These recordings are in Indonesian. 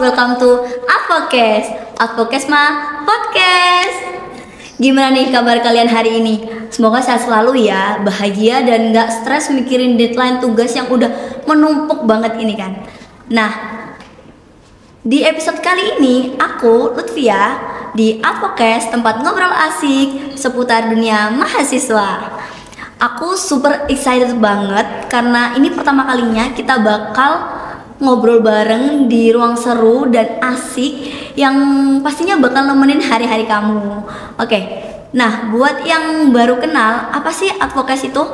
welcome to Advocast mah podcast. Gimana nih kabar kalian hari ini? Semoga sehat selalu ya, bahagia dan gak stres mikirin deadline tugas yang udah menumpuk banget ini kan. Nah, di episode kali ini aku, Lutfia, di Advocast, tempat ngobrol asik seputar dunia mahasiswa. Aku super excited banget karena ini pertama kalinya kita bakal ngobrol bareng di ruang seru dan asik yang pastinya bakal nemenin hari-hari kamu. Oke, nah buat yang baru kenal, apa sih Advokasi itu?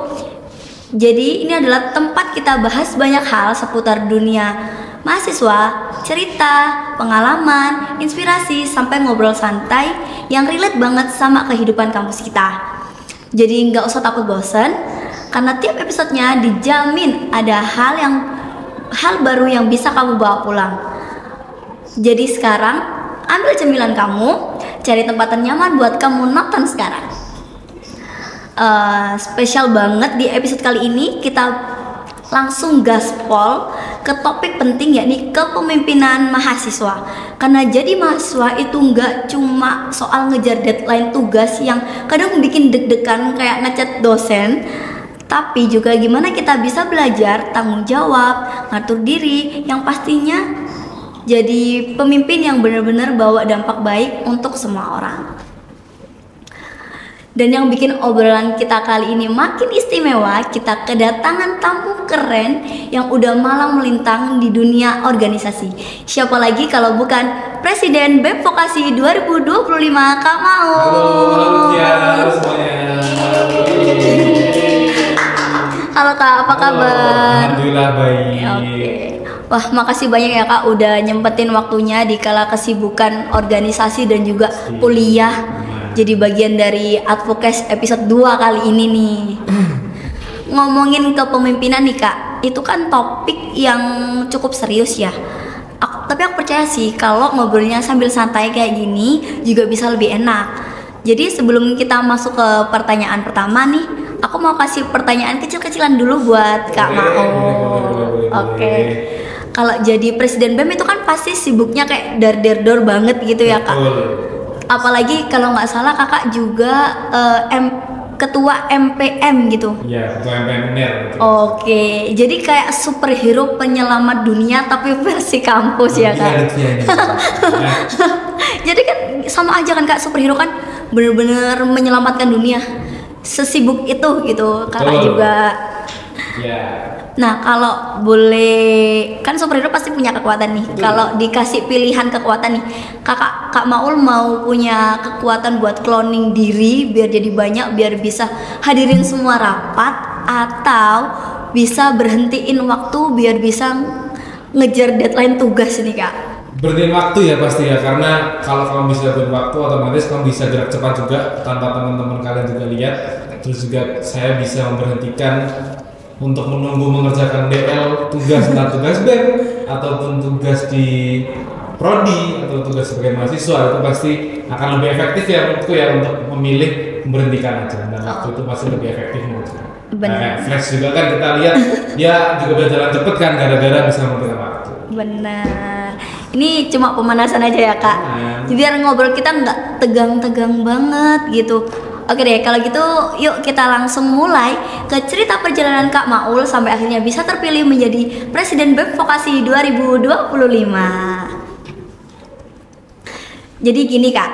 Jadi ini adalah tempat kita bahas banyak hal seputar dunia mahasiswa, cerita, pengalaman, inspirasi, sampai ngobrol santai yang relate banget sama kehidupan kampus kita. Jadi nggak usah takut bosan, karena tiap episodenya dijamin ada hal baru yang bisa kamu bawa pulang. Jadi sekarang ambil cemilan kamu, cari tempat nyaman buat kamu nonton sekarang. Spesial banget di episode kali ini kita langsung gaspol ke topik penting, yakni kepemimpinan mahasiswa. Karena jadi mahasiswa itu nggak cuma soal ngejar deadline tugas yang kadang bikin deg-degan kayak ngecat dosen, tapi juga gimana kita bisa belajar tanggung jawab, ngatur diri, yang pastinya jadi pemimpin yang benar-benar bawa dampak baik untuk semua orang. Dan yang bikin obrolan kita kali ini makin istimewa, kita kedatangan tamu keren yang udah malang melintang di dunia organisasi. Siapa lagi kalau bukan Presiden BEM Vokasi 2025, Kak Maul. Halo semuanya. Halo Kak, apa kabar? Alhamdulillah baik. Oke. Wah, makasih banyak ya Kak udah nyempetin waktunya di kala kesibukan organisasi dan juga kuliah. Jadi bagian dari Advocast episode 2 kali ini nih. Ngomongin kepemimpinan nih Kak, itu kan topik yang cukup serius ya. Tapi aku percaya sih kalau ngobrolnya sambil santai kayak gini juga bisa lebih enak. Jadi sebelum kita masuk ke pertanyaan pertama nih, aku mau kasih pertanyaan kecil-kecilan dulu buat Kak Maul. Oke. Kalau jadi presiden BEM itu kan pasti sibuknya kayak dar-der-dor banget gitu ya Kak. Apalagi kalau nggak salah kakak juga ketua MPM gitu. Iya, ketua MPM UNER. Oke, jadi kayak superhero penyelamat dunia tapi versi kampus ya Kak. Jadi kan sama aja kan Kak, superhero kan bener-bener menyelamatkan dunia. Sesibuk itu gitu kakak juga. Ya. Nah kalau boleh, kan superhero pasti punya kekuatan nih. Kalau dikasih pilihan kekuatan nih, Kak Maul mau punya kekuatan buat cloning diri biar jadi banyak, biar bisa hadirin semua rapat, atau bisa berhentiin waktu biar bisa ngejar deadline tugas nih Kak? Berhentiin waktu ya pasti ya, karena kalau kamu bisa berhentiin waktu otomatis kamu bisa gerak cepat juga tanpa teman-teman kalian juga lihat. Terus juga saya bisa memberhentikan untuk menunggu mengerjakan DL, tugas entah tugas BEM ataupun tugas di prodi atau tugas sebagai mahasiswa, itu pasti akan lebih efektif ya menurutku ya untuk memilih memberhentikan aja, dan waktu itu pasti lebih efektif menurutku. Nah, Flash juga kan kita lihat dia juga berjalan cepet kan gara-gara bisa memberikan waktu. Benar. Ini cuma pemanasan aja ya Kak. Biar ngobrol kita nggak tegang-tegang banget gitu. Oke deh, kalau gitu yuk kita langsung mulai ke cerita perjalanan Kak Maul sampai akhirnya bisa terpilih menjadi Presiden BEM Vokasi 2025. Jadi gini Kak,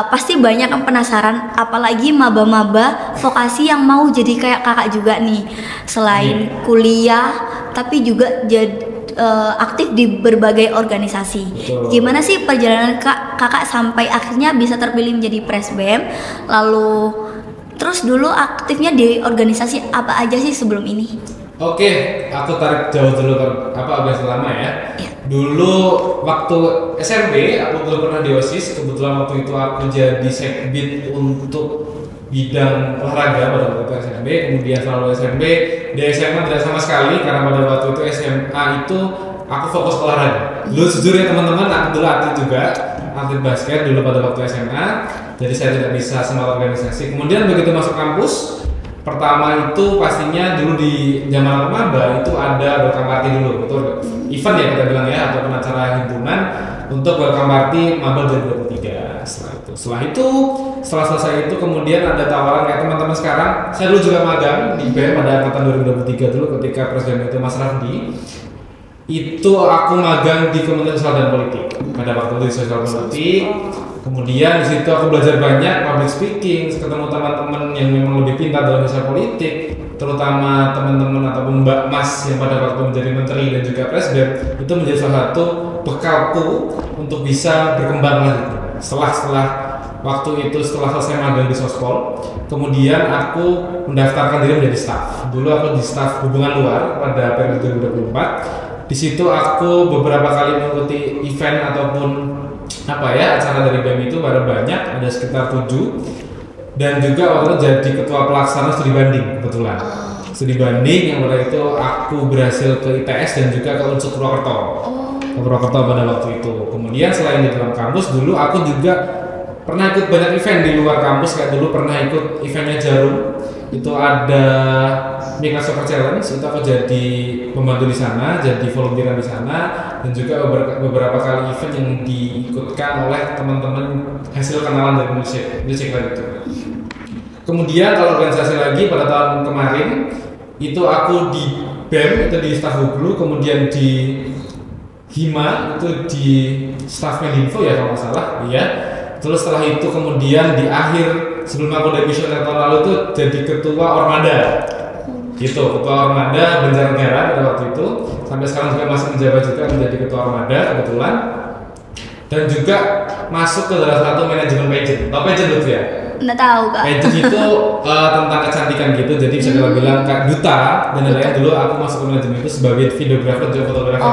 pasti banyak yang penasaran, apalagi maba-maba vokasi yang mau jadi kayak kakak juga nih. Selain kuliah, tapi juga jadi aktif di berbagai organisasi. Betul. Gimana sih perjalanan kakak sampai akhirnya bisa terpilih menjadi Pres BEM? Lalu terus dulu aktifnya di organisasi apa aja sih sebelum ini? Oke, aku tarik jauh dulu agak lama ya. Dulu waktu SMP aku belum pernah di OSIS. Kebetulan waktu itu aku jadi sekbid untuk bidang olahraga pada waktu SMP. Kemudian selalu SMP, di SMA tidak sama sekali karena pada waktu itu SMA itu aku fokus olahraga. Dulu jujur ya teman-teman, aku dulu atlet juga, atlet basket dulu pada waktu SMA. Jadi saya tidak bisa sama organisasi. Kemudian begitu masuk kampus, Pertama itu pastinya dulu di zaman maba itu ada welcome party dulu, itu event ya kita bilang ya, ataupun acara himpunan untuk welcome party maba 2023. Setelah selesai itu kemudian ada tawaran kayak teman-teman sekarang. Saya dulu juga magang di BEM pada angkatan 2023 dulu ketika presiden itu Mas Rafdi. Itu aku magang di Kementerian Sosial dan Politik pada waktu itu di Sosial Politik. Kemudian di situ aku belajar banyak public speaking, ketemu teman-teman yang memang lebih pintar dalam sosial politik, terutama teman-teman ataupun Mbak Mas yang pada waktu menjadi menteri dan juga presiden. Itu menjadi salah satu bekalku untuk bisa berkembang lagi. Setelah waktu itu, setelah selesai magang di Sospol, kemudian aku mendaftarkan diri menjadi staf. Dulu aku di staf hubungan luar pada periode 2024. Di situ aku beberapa kali mengikuti event ataupun acara dari BEM itu pada banyak, ada sekitar 7, dan juga waktu itu jadi ketua pelaksana studi banding kebetulan. Studi banding yang pada itu aku berhasil ke ITS dan juga ke Unsur Purwokerto. Ke Purwokerto pada waktu itu. Kemudian selain di dalam kampus, dulu aku juga pernah ikut banyak event di luar kampus, kayak dulu pernah ikut eventnya Jarum. Itu ada Microsoft Soccer Challenge, itu aku jadi pembantu di sana, jadi volunteer di sana, dan juga beberapa kali event yang diikutkan oleh teman-teman hasil kenalan dari musik itu. Kemudian kalau organisasi lagi pada tahun kemarin itu aku di BEM itu di staf Hublu, kemudian di Hima itu di staf Medinfo ya kalau nggak salah, iya. Terus setelah itu kemudian di akhir sebelum aku demisioner tahun lalu tuh jadi ketua Ormada. Gitu, ketua Ormada Banjarnegara pada waktu itu. Sampai sekarang juga masih menjabat juga menjadi ketua Ormada kebetulan. Dan juga masuk ke salah satu manajemen pageant. Tahu pageant betul ya? Nggak tahu Kak. Pageant itu tentang kecantikan gitu. Jadi bisa kita bilang Kak duta dan lain-lain. Dulu aku masuk ke manajemen itu sebagai videografer dan fotografer.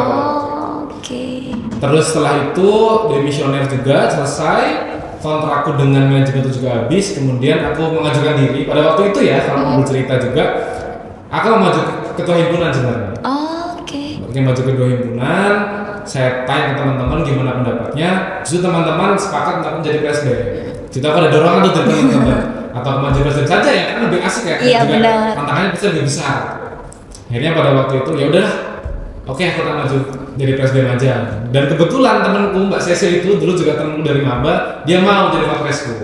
Oke. Terus setelah itu demisioner juga selesai, kontrakku dengan manajemen itu juga habis. Kemudian aku mengajukan diri pada waktu itu ya, kalau mau bercerita juga, aku mau maju ketua himpunan sebenarnya. Oke. Oke, maju ketua himpunan. Saya tanya ke teman-teman gimana pendapatnya. Justru teman-teman sepakat untuk menjadi presiden. Jadi aku ada dorongan tuh dari teman-teman. Atau maju presiden saja ya, kan lebih asik ya. Iya juga benar. tantangannya pasti lebih besar. Akhirnya pada waktu itu ya udahlah. Oke, aku tak maju jadi presiden aja. Dan kebetulan temanku Mbak Cecil itu dulu juga temanku dari maba, dia mau jadi wapresku.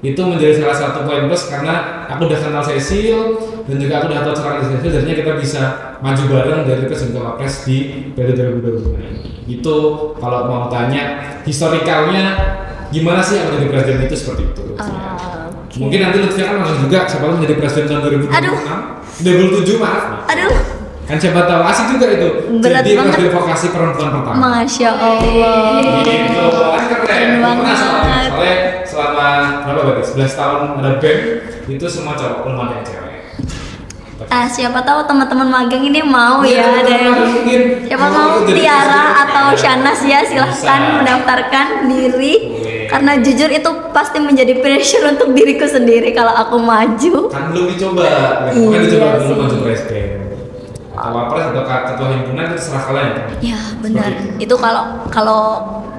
Itu menjadi salah satu poin plus karena aku udah kenal Cecil dan juga aku udah tahu cara Cecil, jadinya kita bisa maju bareng dari presiden ke wapres di periode 2025. Itu kalau mau tanya historikalnya gimana sih aku jadi presiden itu seperti itu. Okay. Mungkin nanti Lutfia kan langsung juga siapa menjadi presiden tahun 2026. 2007 maaf. Aduh. Kan siapa tahu asik juga itu. Berat jadi banget. presiden vokasi perempuan pertama. Masya Allah. Gitu. Keren banget. Soalnya selama berapa berarti 11 tahun ada BEM itu semua cowok, belum ada yang cewek. Siapa tahu teman-teman magang ini mau Iya, ya ada yang mungkin. siapa tahu Jadi Tiara presiden. atau Shanas ya silahkan Bisa. mendaftarkan diri. Boleh. Karena jujur itu pasti menjadi pressure untuk diriku sendiri kalau aku maju. Kan belum dicoba. Iya Kan dicoba dulu sih. maju presiden. Wapres atau ketua himpunan itu serah kalian. Ya benar. Seperti Itu kalau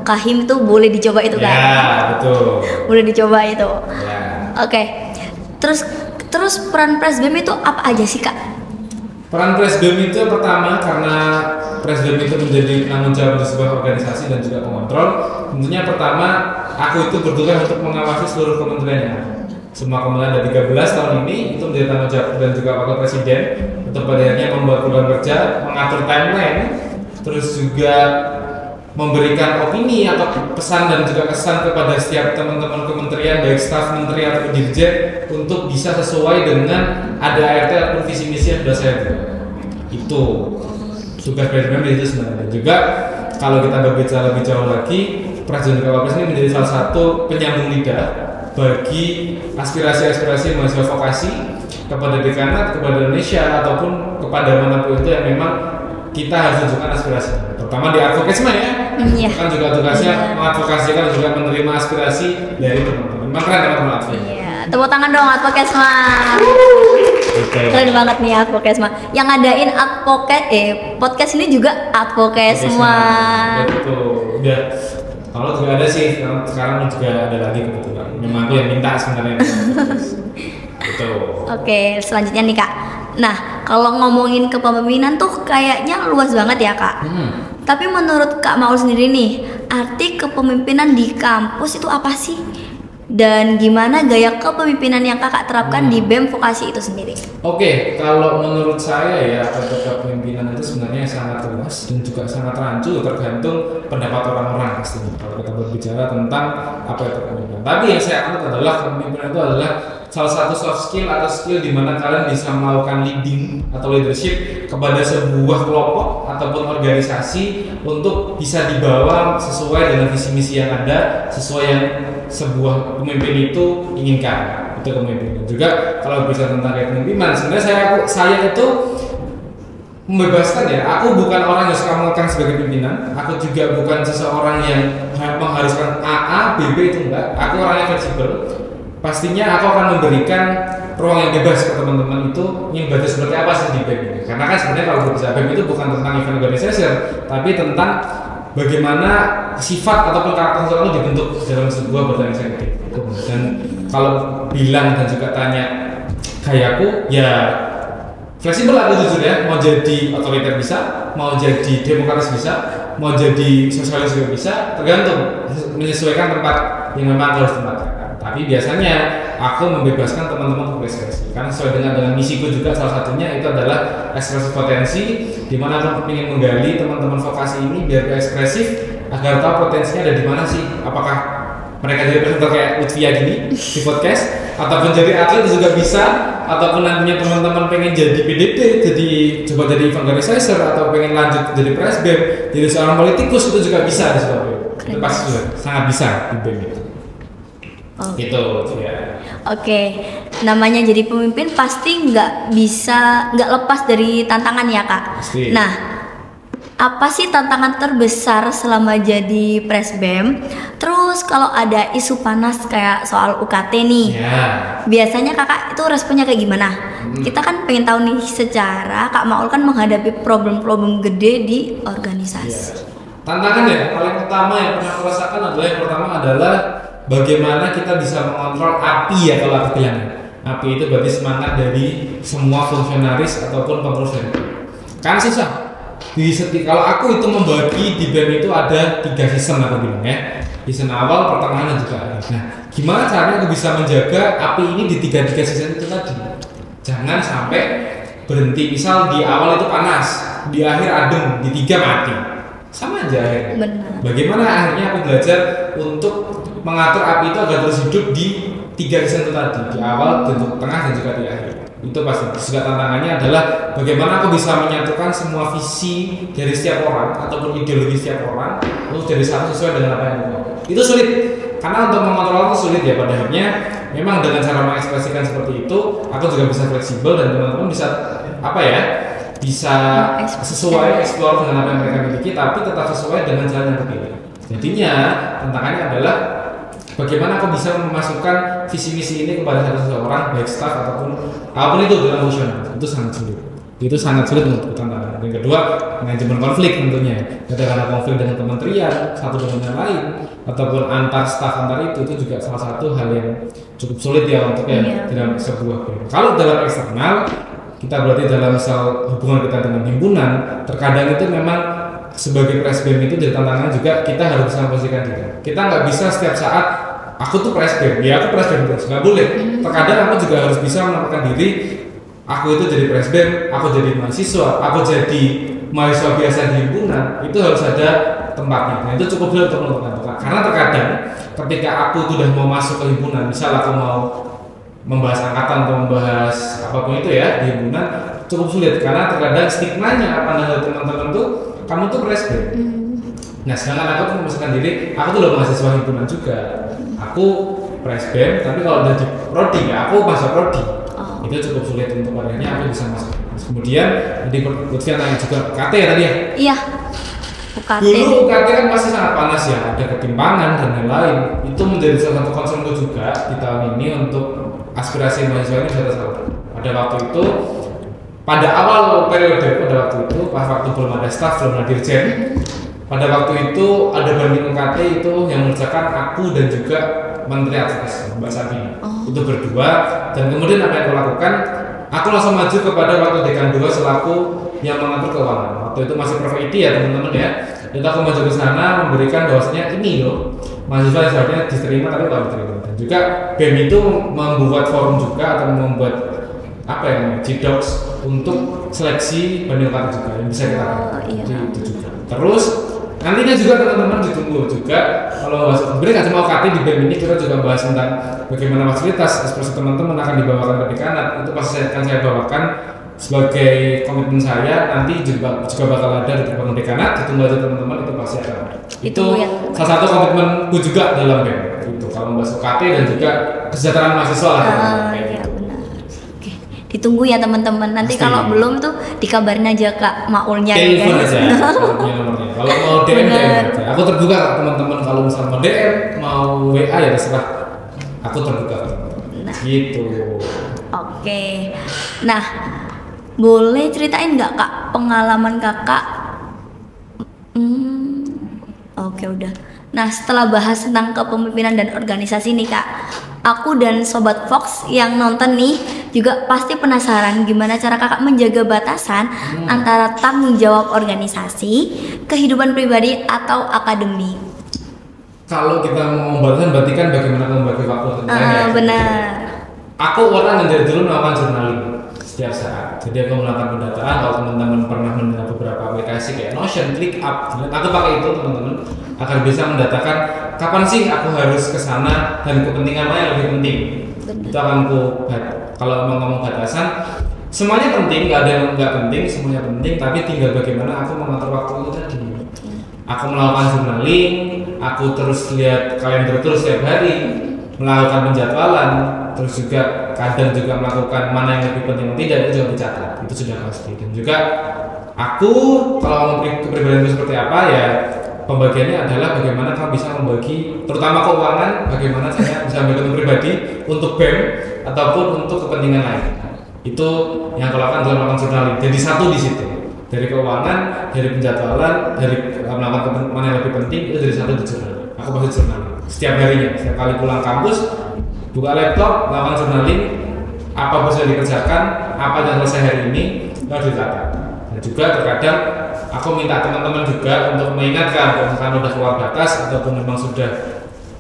Kahim itu boleh dicoba itu kan? Ya, betul. Boleh dicoba itu. Ya. Oke. Terus peran Presbem itu apa aja sih Kak? Peran Presbem itu pertama karena Presbem itu menjadi penanggung jawab di sebuah organisasi dan juga pengontrol. Tentunya pertama aku itu bertugas untuk mengawasi seluruh kementeriannya. Semua kementerian ada 13 tahun ini itu menjadi tanggung jawab dan juga wakil presiden untuk pada akhirnya membuat program kerja, mengatur timeline, terus juga memberikan opini atau pesan dan juga kesan kepada setiap teman-teman kementerian baik staf menteri atau dirjen untuk bisa sesuai dengan ada ART ataupun visi misi yang sudah saya buat. Itu tugas presiden itu sebenarnya. Juga kalau kita berbicara lebih jauh lagi, Presiden dan Wapres ini menjadi salah satu penyambung lidah bagi aspirasi-aspirasi mahasiswa vokasi kepada dekanat, kepada Indonesia ataupun kepada manapun itu yang memang kita harus tunjukkan aspirasi. Terutama di advokesma ya. Iya. Kan juga tugasnya mengadvokasikan dan juga menerima aspirasi dari teman-teman. Memang keren teman-teman advokasi. Iya. Tepuk tangan dong Advokesma. Oke. Keren banget nih Advokesma. Yang ngadain podcast ini juga Advokesma. Betul. Udah. Kalau juga ada sih, sekarang juga ada lagi kebetulan. Memang aku yang minta sebenarnya. Gitu. Oke, selanjutnya nih Kak. Nah, kalau ngomongin kepemimpinan tuh kayaknya luas banget ya Kak. Tapi menurut Kak Maul sendiri nih, arti kepemimpinan di kampus itu apa sih? Dan gimana gaya kepemimpinan yang kakak terapkan di BEM vokasi itu sendiri? Oke, kalau menurut saya ya, bentuk kepemimpinan itu sebenarnya sangat luas dan juga sangat rancu, tergantung pendapat orang-orang pastinya. Kalau kita berbicara tentang apa itu kepemimpinan. Tapi yang saya anggap adalah kepemimpinan itu adalah salah satu soft skill atau skill di mana kalian bisa melakukan leading atau leadership kepada sebuah kelompok ataupun organisasi untuk bisa dibawa sesuai dengan visi misi yang ada, sesuai yang sebuah pemimpin itu inginkan. Itu kepemimpinan. Juga kalau bisa tentang kepemimpinan, sebenarnya saya itu membebaskan ya. Aku bukan orang yang suka mengatakan sebagai pimpinan. Aku juga bukan seseorang yang mengharuskan A, B, B, itu enggak. Aku orang yang fleksibel. Pastinya aku akan memberikan ruang yang bebas ke teman-teman itu ingin belajar seperti apa sih di BEM ini. Karena kan sebenarnya kalau berbicara BEM itu bukan tentang event organizer, tapi tentang bagaimana sifat ataupun karakter seseorang dibentuk dalam sebuah organisasi. Dan kalau bilang dan juga tanya kayak aku, ya fleksibel aku jujur ya, mau jadi otoriter bisa, mau jadi demokratis bisa, mau jadi sosialis juga bisa, tergantung menyesuaikan tempat yang memang harus tempatkan. Tapi biasanya aku membebaskan teman-teman untuk ekspresi, karena sesuai dengan misiku juga salah satunya itu adalah ekspresi potensi, di mana aku ingin menggali teman-teman vokasi ini biar ekspresif agar tahu potensinya ada di mana sih. Apakah mereka jadi presenter kayak Lutfia gini di podcast, ataupun jadi atlet juga bisa, ataupun nantinya teman-teman pengen jadi PDP, jadi coba jadi event organizer, atau pengen lanjut jadi presbem, jadi seorang politikus, itu juga bisa di Surabaya. Itu pasti juga sangat bisa di BEM itu. Gitu ya. Oke, namanya jadi pemimpin pasti nggak lepas dari tantangan ya Kak. Pasti. Nah, apa sih tantangan terbesar selama jadi presbem? Terus kalau ada isu panas kayak soal UKT nih, biasanya kakak itu responnya kayak gimana? Kita kan pengen tahu nih, secara Kak Maul kan menghadapi problem-problem gede di organisasi. Tantangan ya, paling utama yang pernah aku rasakan adalah yang pertama adalah bagaimana kita bisa mengontrol api ya, kalau aku bilang. Api itu berarti semangat dari semua fungsionaris ataupun pengurus dari BEM. Kan susah. Kalau aku itu membagi di BEM itu ada 3 season aku bilang ya. Season awal, pertengahan dan juga akhir. Nah, gimana caranya aku bisa menjaga api ini di 3 season itu tadi? Jangan sampai berhenti. Misal di awal itu panas, di akhir adem, di 3 mati. Sama aja akhirnya. Benar. Bagaimana akhirnya aku belajar untuk mengatur api itu agar terus hidup di 3 season itu tadi, di awal, di tengah dan juga di akhir. Itu pasti. Juga tantangannya adalah bagaimana aku bisa menyatukan semua visi dari setiap orang ataupun ideologi setiap orang untuk jadi satu sesuai dengan apa yang mau. Itu sulit, karena untuk mengontrol itu sulit ya. Pada akhirnya memang dengan cara mengekspresikan seperti itu, aku juga bisa fleksibel dan teman-teman bisa bisa sesuai explore dengan apa yang mereka miliki, tapi tetap sesuai dengan jalan yang terpilih. Jadinya tantangannya adalah bagaimana aku bisa memasukkan visi misi ini kepada seseorang, baik staff ataupun apapun itu dalam fungsional. Itu sangat sulit. Itu sangat sulit untuk tantangan. Yang kedua, manajemen konflik tentunya. Ketika ada konflik dengan kementerian satu dengan yang lain ataupun antar staff antar itu juga salah satu hal yang cukup sulit ya untuk dalam sebuah BEM. Kalau dalam eksternal, kita berarti dalam misal hubungan kita dengan himpunan, terkadang itu memang sebagai presbem itu jadi tantangan juga, kita harus bisa memposisikan diri. Kita nggak bisa setiap saat aku tuh presbem, ya aku presbem terus, nggak boleh. Terkadang aku juga harus bisa menempatkan diri, aku itu jadi presbem, aku jadi mahasiswa, aku jadi mahasiswa biasa di himpunan, itu harus ada tempatnya. Nah itu cukup sulit untuk menentukan. Karena terkadang ketika aku sudah mau masuk ke himpunan, misal aku mau membahas angkatan atau membahas apapun itu ya di himpunan, cukup sulit karena terkadang stigmanya pandangan teman-teman tuh kamu tuh presbem. Nah sedangkan aku tuh memasukkan diri, aku tuh loh mahasiswa himpunan juga, aku presbem, tapi kalau udah di prodi ya aku masuk prodi. Itu cukup sulit untuk akhirnya aku bisa masuk. Kemudian di Lutfian tanya juga UKT ya tadi ya? Iya, UKT. Dulu UKT kan pasti sangat panas ya, ada ketimpangan dan lain-lain. Itu menjadi salah satu concernku juga di tahun ini untuk aspirasi mahasiswa ini sudah tersalurkan. Pada waktu itu, pada awal periode, pas waktu belum ada staff, belum ada dirjen, pada waktu itu ada banding UKT itu yang mengerjakan aku dan juga Menteri Advokasi Mbak Sabina. Itu berdua, dan kemudian apa yang aku lakukan, aku langsung maju kepada waktu dekan 2 selaku yang mengatur keuangan. Waktu itu masih Prof IT ya teman-teman ya. Itu aku maju ke sana memberikan bahwasanya ini loh mahasiswa seharusnya diterima tapi tidak diterima. Dan juga BEM itu membuat forum juga atau membuat apa ya namanya G-Docs untuk seleksi banding UKT juga yang bisa kita lakukan. Itu juga. Terus nantinya juga teman-teman ditunggu juga kalau sebenarnya nggak cuma UKT di BEM ini, kita juga bahas tentang bagaimana fasilitas ekspresi teman-teman akan dibawakan ke dekanat. Itu pasti akan saya bawakan sebagai komitmen saya, nanti juga bakal ada di gerbang dekanat. Ditunggu aja teman-teman, itu pasti akan ada. Itu salah satu komitmenku juga dalam BEM itu kalau membahas UKT dan juga kesejahteraan mahasiswa lah. Iya benar. Oke, ditunggu ya teman-teman. Nanti kalau belum tuh dikabarin aja Kak Maulnya ya telepon guys. aja nomornya. Kalau mau DM aja. Aku terbuka teman-teman, kalau misalnya mau DM, mau WA ya terserah. Aku terbuka. Gitu. Oke. Nah, boleh ceritain nggak Kak pengalaman Kakak? Oke udah. Nah, setelah bahas tentang kepemimpinan dan organisasi nih Kak, aku dan Sobat Fox yang nonton nih juga pasti penasaran gimana cara Kakak menjaga batasan antara tanggung jawab organisasi, kehidupan pribadi atau akademik. Kalau kita mau membatasan berarti kan bagaimana membagi waktu tentang benar. Aku orang yang dari dulu melakukan journaling setiap saat. Jadi aku melakukan pendataan. Kalau teman-teman pernah mendengar beberapa aplikasi kayak Notion, ClickUp, aku pakai itu teman-teman akan bisa mendatakan kapan sih aku harus ke sana dan kepentingan mana yang lebih penting. Itu akan kalau mau ngomong batasan, semuanya penting, nggak ada yang nggak penting, semuanya penting. Tapi tinggal bagaimana aku mengatur waktu itu tadi. Aku melakukan journaling, aku terus lihat kalender terus setiap hari, melakukan penjadwalan, terus juga kadang juga melakukan mana yang lebih penting dan tidak, itu juga dicatat, itu sudah pasti. Dan juga aku kalau mau kepribadianku seperti apa ya, pembagiannya adalah bagaimana kamu bisa membagi terutama keuangan, bagaimana saya bisa membagi untuk pribadi, untuk BEM ataupun untuk kepentingan lain. Itu yang aku lakukan dalam melakukan journaling. Jadi satu di situ, dari keuangan, dari penjadwalan, dari melakukan mana yang lebih penting, itu dari satu di journaling. Aku pasti journaling setiap harinya, setiap kali pulang kampus buka laptop, melakukan journaling, apa bisa dikerjakan, apa yang selesai hari ini, harus dicatat. Dan juga terkadang aku minta teman-teman juga untuk mengingatkan kalau misalkan sudah keluar batas ataupun memang sudah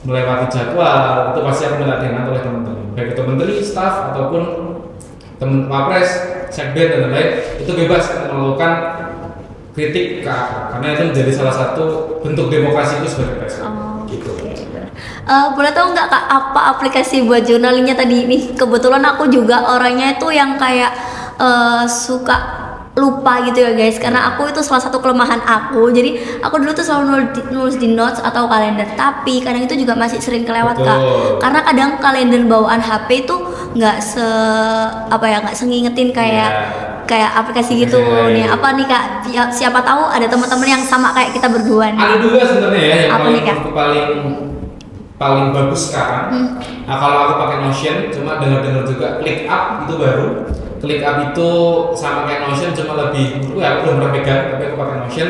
melewati jadwal, itu pasti aku minta diingat oleh teman-teman, baik itu menteri, staf ataupun teman wapres, sekden dan lain-lain, itu bebas untuk melakukan kritik ke aku, karena itu menjadi salah satu bentuk demokrasi itu sebagai pers. Gitu. Boleh tahu nggak Kak apa aplikasi buat journalingnya tadi nih? Kebetulan aku juga orangnya itu yang kayak suka lupa gitu ya guys, karena aku itu salah satu kelemahan aku. Jadi aku dulu tuh selalu nulis di notes atau kalender, tapi kadang itu juga masih sering kelewat. Betul. Kak, karena kadang kalender bawaan HP itu nggak ngingetin kayak aplikasi gitu nih. Apa nih Kak? Siapa tahu ada teman-teman yang sama kayak kita berdua nih. Ada dua sebenarnya ya yang paling bagus sekarang. Nah, kalau aku pakai Notion, cuma dengar juga ClickUp itu baru. ClickUp itu sama kayak Notion, cuma lebih, aku belum pernah pegang, tapi aku pakai Notion.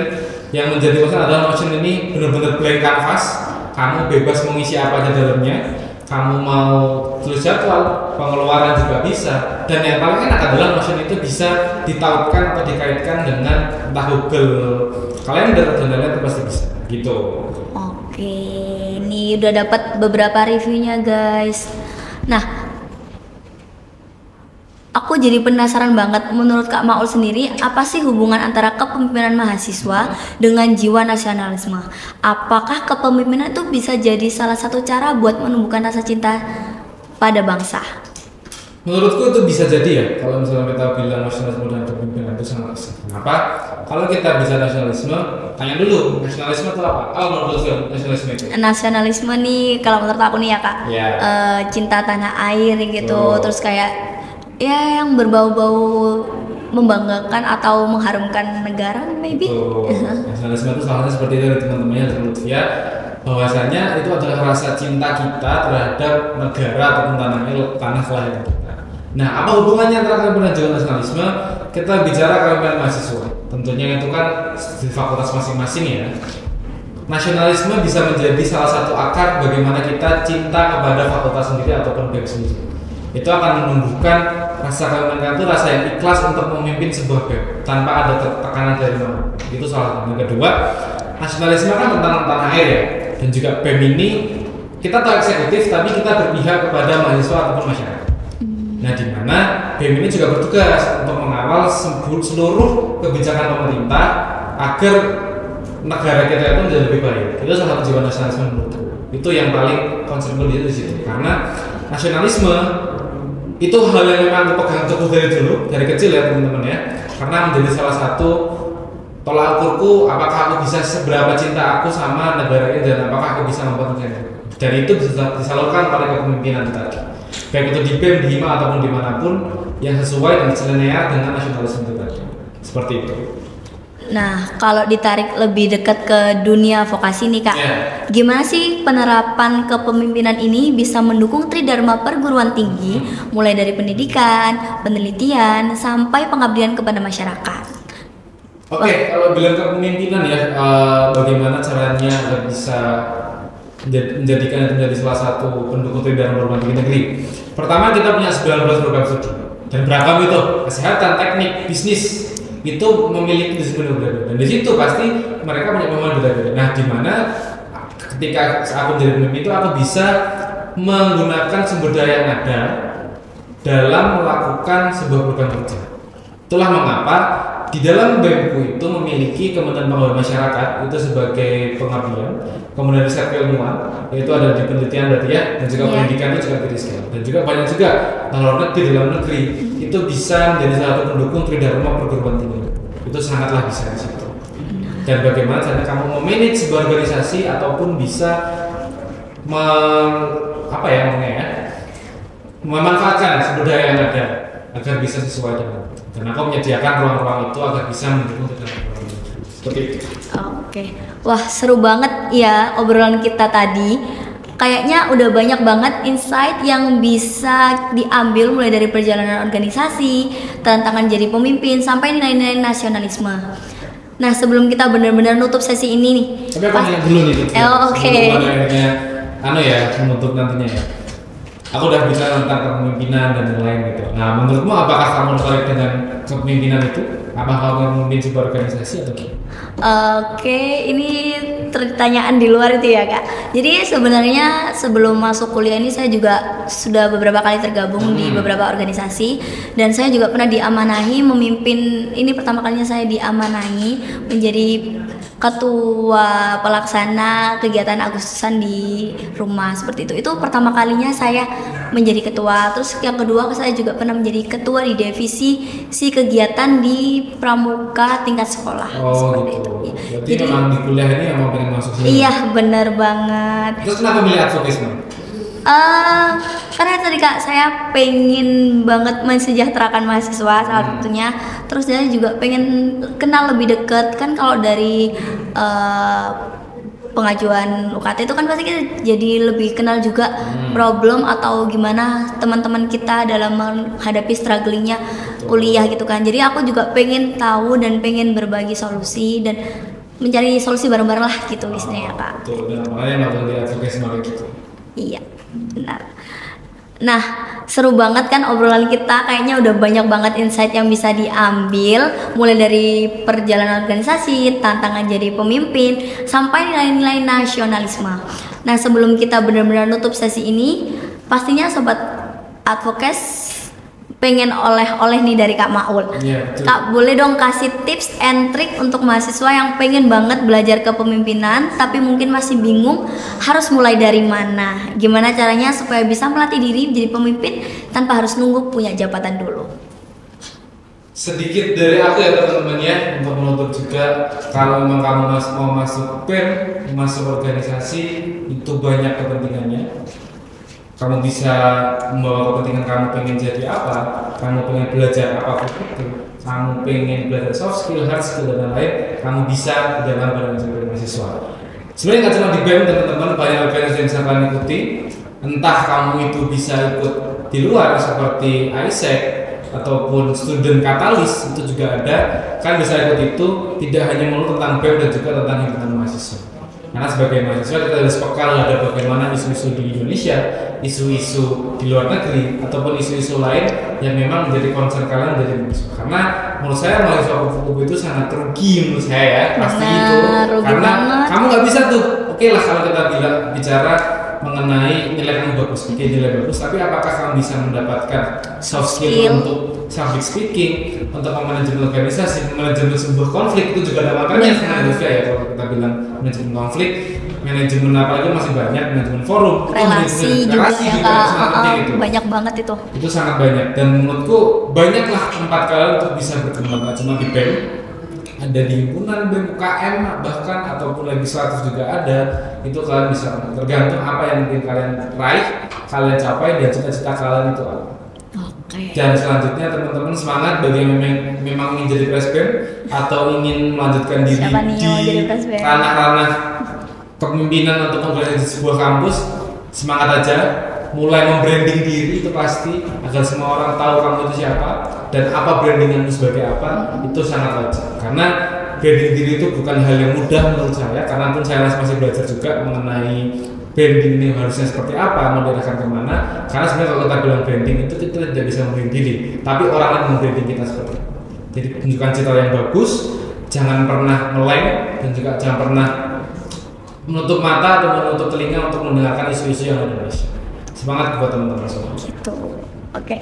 Yang menjadi masalah adalah Notion ini benar-benar blank canvas. Kamu bebas mengisi apa aja dalamnya. Kamu mau tulis jadwal, pengeluaran juga bisa. Dan yang paling enak adalah Notion itu bisa ditautkan atau dikaitkan dengan entah Google Calendar dan lain-lain, itu pasti bisa. Gitu. Oke, ini udah dapat beberapa reviewnya guys. Nah, aku jadi penasaran banget, menurut Kak Maul sendiri, apa sih hubungan antara kepemimpinan mahasiswa dengan jiwa nasionalisme? Apakah kepemimpinan itu bisa jadi salah satu cara buat menumbuhkan rasa cinta pada bangsa? Menurutku itu bisa jadi ya, kalau misalnya kita bilang nasionalisme dan kepemimpinan itu sama. Kenapa? Kalau kita bisa nasionalisme, tanya dulu, nasionalisme itu apa? Menurut nasionalisme itu? Nasionalisme nih, kalau menurut aku nih ya Kak, cinta tanah air gitu, terus kayak ya yang berbau-bau membanggakan atau mengharumkan negara, maybe. Nasionalisme itu salah satu seperti itu dari teman-temannya dari Lutfia, bahwasanya itu adalah rasa cinta kita terhadap negara ataupun tanah kelahiran kita. Nah, apa hubungannya antara kepemimpinan dan nasionalisme? Kita bicara kepemimpinan mahasiswa. Tentunya itu kan di fakultas masing-masing ya. nasionalisme bisa menjadi salah satu akar bagaimana kita cinta kepada fakultas sendiri ataupun BEM sendiri. Itu akan menumbuhkan rasa kepemimpinan itu, rasa yang ikhlas untuk memimpin sebuah BEM tanpa ada tekanan dari mana. Itu salah satu. Yang kedua, nasionalisme kan tentang tanah air ya, dan juga BEM ini kita tahu eksekutif tapi kita berpihak kepada mahasiswa ataupun masyarakat. Nah, di mana BEM ini juga bertugas untuk mengawal seluruh kebijakan pemerintah agar negara kita itu menjadi lebih baik. Itu salah satu jiwa nasionalisme menurutku. Itu yang paling konsepnya di situ. Karena nasionalisme itu hal yang memang aku pegang teguh dari dulu, dari kecil ya teman-teman ya. Karena menjadi salah satu tolak ukurku apakah aku bisa seberapa cinta aku sama negara ini dan apakah aku bisa mempertahankan. Dan itu bisa disalurkan oleh kepemimpinan tadi. Baik itu di BEM, di HIMA ataupun dimanapun yang sesuai dan selinear dengan nasionalisme itu tadi. Seperti itu. Nah, kalau ditarik lebih dekat ke dunia vokasi nih Kak, gimana sih penerapan kepemimpinan ini bisa mendukung tridharma perguruan tinggi, mulai dari pendidikan, penelitian, sampai pengabdian kepada masyarakat? Oke, kalau bilang kepemimpinan ya, bagaimana caranya agar bisa menjadikan itu menjadi salah satu pendukung tridharma perguruan tinggi negeri. Pertama, kita punya 19 program studi dan beragam itu, kesehatan, teknik, bisnis, itu memiliki disiplin berbeda, dan di situ pasti mereka punya pemahaman berbeda. Nah, di mana ketika aku menjadi pemimpin itu aku bisa menggunakan sumber daya yang ada dalam melakukan sebuah program kerja. Itulah mengapa di dalam BEM-ku itu memiliki Kementerian Pembangunan Masyarakat itu sebagai pengabdian, kemudian riset keilmuan yaitu ada di penelitian berarti ya, dan juga pendidikan itu juga kritis, dan juga banyak juga luar negeri, dalam negeri itu bisa menjadi salah satu pendukung tridharma perguruan tinggi. Itu sangatlah bisa di situ. Dan bagaimana caranya kamu memanage sebuah organisasi ataupun bisa memanfaatkan sumber daya yang ada agar bisa sesuai dengan. Dan aku menyediakan ruang-ruang itu agar bisa mendukung tridharma seperti itu. Oke, wah seru banget ya obrolan kita tadi. Kayaknya udah banyak banget insight yang bisa diambil mulai dari perjalanan organisasi, tantangan jadi pemimpin, sampai nilai-nilai nasionalisme. Nah, sebelum kita benar-benar nutup sesi ini nih. Tapi aku nanya dulu nih. Oke. Menutup nantinya ya. Aku udah bicara tentang kepemimpinan dan yang lain gitu. Nah, menurutmu apakah kamu tertarik dengan kepemimpinan itu? Apakah kamu memimpin sebuah organisasi atau tidak? Oke, ini pertanyaan di luar itu ya Kak. Jadi sebenarnya sebelum masuk kuliah ini saya juga sudah beberapa kali tergabung di beberapa organisasi, dan saya juga pernah diamanahi memimpin. Ini pertama kalinya saya diamanahi menjadi ketua pelaksana kegiatan Agustusan di rumah seperti itu. Itu pertama kalinya saya menjadi ketua. Terus yang kedua saya juga pernah menjadi ketua di divisi kegiatan di pramuka tingkat sekolah. Oh gitu. Berarti jadi memang di kuliah ini emang pengen masuk sini. Iya benar banget. Terus kenapa milih advokasi? Karena tadi Kak saya pengen banget mensejahterakan mahasiswa salah satunya. Terus saya juga pengen kenal lebih dekat kan, kalau dari pengajuan UKT itu kan pasti kita jadi lebih kenal juga problem atau gimana teman-teman kita dalam menghadapi strugglingnya kuliah gitu kan. Jadi aku juga pengen tahu dan pengen berbagi solusi dan mencari solusi bareng-bareng lah gitu istilahnya Kak. Betul, dan makanya nonton di advokasi malah gitu. Iya, benar. Nah, seru banget kan obrolan kita, kayaknya udah banyak banget insight yang bisa diambil, mulai dari perjalanan organisasi, tantangan jadi pemimpin, sampai nilai-nilai nasionalisme. Nah, sebelum kita benar-benar nutup sesi ini, pastinya Sobat Advokes pengen oleh-oleh nih dari Kak Maul. Kak, boleh dong kasih tips and trick untuk mahasiswa yang pengen banget belajar kepemimpinan tapi mungkin masih bingung harus mulai dari mana? Gimana caranya supaya bisa melatih diri menjadi pemimpin tanpa harus nunggu punya jabatan dulu? Sedikit dari aku ya teman-teman ya, untuk menutup juga, kalau memang kamu mau masuk BEM, masuk organisasi, itu banyak kepentingannya. Kamu bisa membawa kepentingan kamu pengen jadi apa, kamu pengen belajar apapun itu, kamu pengen belajar soft skill, hard skill dan lain-lain, kamu bisa jalan bareng sebagai mahasiswa. Sebenarnya nggak cuma di BEM teman-teman, banyak organisasi yang bisa kalian ikuti. Entah kamu itu bisa ikut di luar seperti ISEC ataupun student katalis, itu juga ada. Kan bisa ikut itu, tidak hanya melulu tentang BEM dan juga tentang himpunan mahasiswa. Karena sebagai mahasiswa kita harus peka ada bagaimana isu-isu di Indonesia, isu-isu di luar negeri, ataupun isu-isu lain yang memang menjadi concern kalian dari mahasiswa. Karena menurut saya mahasiswa kupu-kupu itu sangat rugi menurut saya ya, pasti itu. Karena kamu nggak bisa tuh, oke lah kalau kita bicara mengenai nilai kamu bagus, oke nilai bagus, tapi apakah kamu bisa mendapatkan soft skill untuk public speaking, untuk manajemen organisasi, manajemen sebuah konflik itu juga ada makanya sebenarnya ya kalau kita bilang manajemen konflik, manajemen apalagi masih banyak, manajemen forum, relasi juga sangat penting itu. Banyak banget itu. Itu sangat banyak dan menurutku banyaklah tempat kalian untuk bisa berkembang, nggak cuma di BEM, ada di himpunan BEM UKM bahkan ataupun legislatif juga ada. Itu kalian bisa tergantung apa yang ingin kalian raih, kalian capai dan cita-cita kalian itu apa. Dan selanjutnya teman-teman semangat bagi yang memang ingin jadi presbem atau ingin melanjutkan diri di ranah-ranah kepemimpinan atau organisasi di sebuah kampus, semangat aja, mulai membranding diri itu pasti agar semua orang tahu kamu itu siapa dan apa brandinganmu sebagai apa, itu sangat wajar karena branding diri itu bukan hal yang mudah menurut saya, karena pun saya masih belajar juga mengenai branding ini harusnya seperti apa, mau diarahkan kemana. Karena sebenarnya kalau kita bilang branding itu kita tidak bisa membranding diri, tapi orang lain membranding kita seperti itu. Jadi tunjukkan citra yang bagus, jangan pernah meleng dan juga jangan pernah menutup mata atau menutup telinga untuk mendengarkan isu-isu yang ada di Indonesia. Semangat buat teman-teman semua. Gitu. Oke,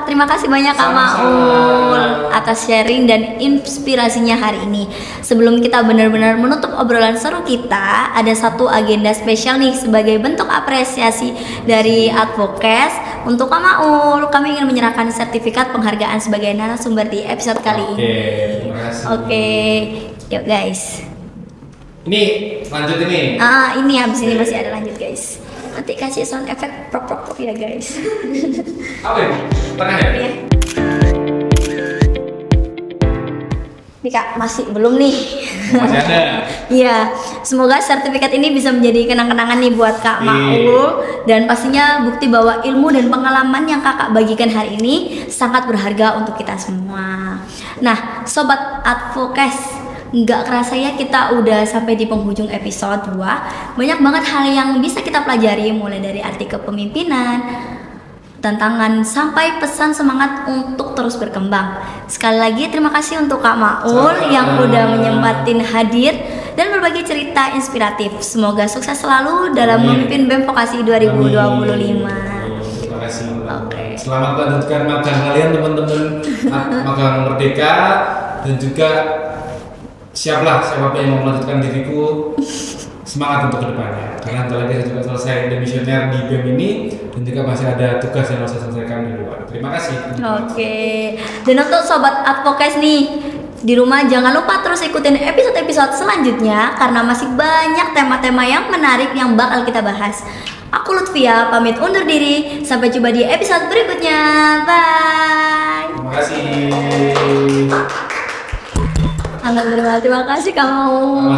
terima kasih banyak Kak Maul atas sharing dan inspirasinya hari ini. Sebelum kita benar-benar menutup obrolan seru kita, ada satu agenda spesial nih sebagai bentuk apresiasi dari Advokes untuk Kak Maul. Kami ingin menyerahkan sertifikat penghargaan sebagai narasumber di episode kali ini. Terima kasih. Oke, yuk guys. Ini lanjut ini. Ini habis ini masih ada lanjut guys. Nanti kasih sound effect prop ya guys. Apa ini? Tengah ya? Iya. Nih Kak, masih belum nih. Masih ada. Iya, semoga sertifikat ini bisa menjadi kenang-kenangan nih buat Kak Maul dan pastinya bukti bahwa ilmu dan pengalaman yang Kakak bagikan hari ini sangat berharga untuk kita semua. Nah, Sobat Advokes, nggak kerasa ya kita udah sampai di penghujung episode 2. Banyak banget hal yang bisa kita pelajari, mulai dari arti kepemimpinan, tantangan, sampai pesan semangat untuk terus berkembang. Sekali lagi terima kasih untuk Kak Maul yang udah menyempatin hadir dan berbagi cerita inspiratif. Semoga sukses selalu dalam memimpin BEM Vokasi 2025. Terima kasih. Selamat melanjutkan magang kalian teman-teman magang Merdeka, dan juga siaplah siapapun yang mau melanjutkan diriku, semangat untuk kedepannya karena nanti lagi saya juga selesai demisioner di BEM ini dan juga masih ada tugas yang harus saya selesaikan di luar. Terima kasih. Oke. Dan untuk Sobat Advokes nih di rumah, jangan lupa terus ikutin episode-episode selanjutnya karena masih banyak tema-tema yang menarik yang bakal kita bahas. Aku Lutfia pamit undur diri, sampai jumpa di episode berikutnya. Bye. Terima kasih. Alhamdulillah, terima kasih Kak Maul.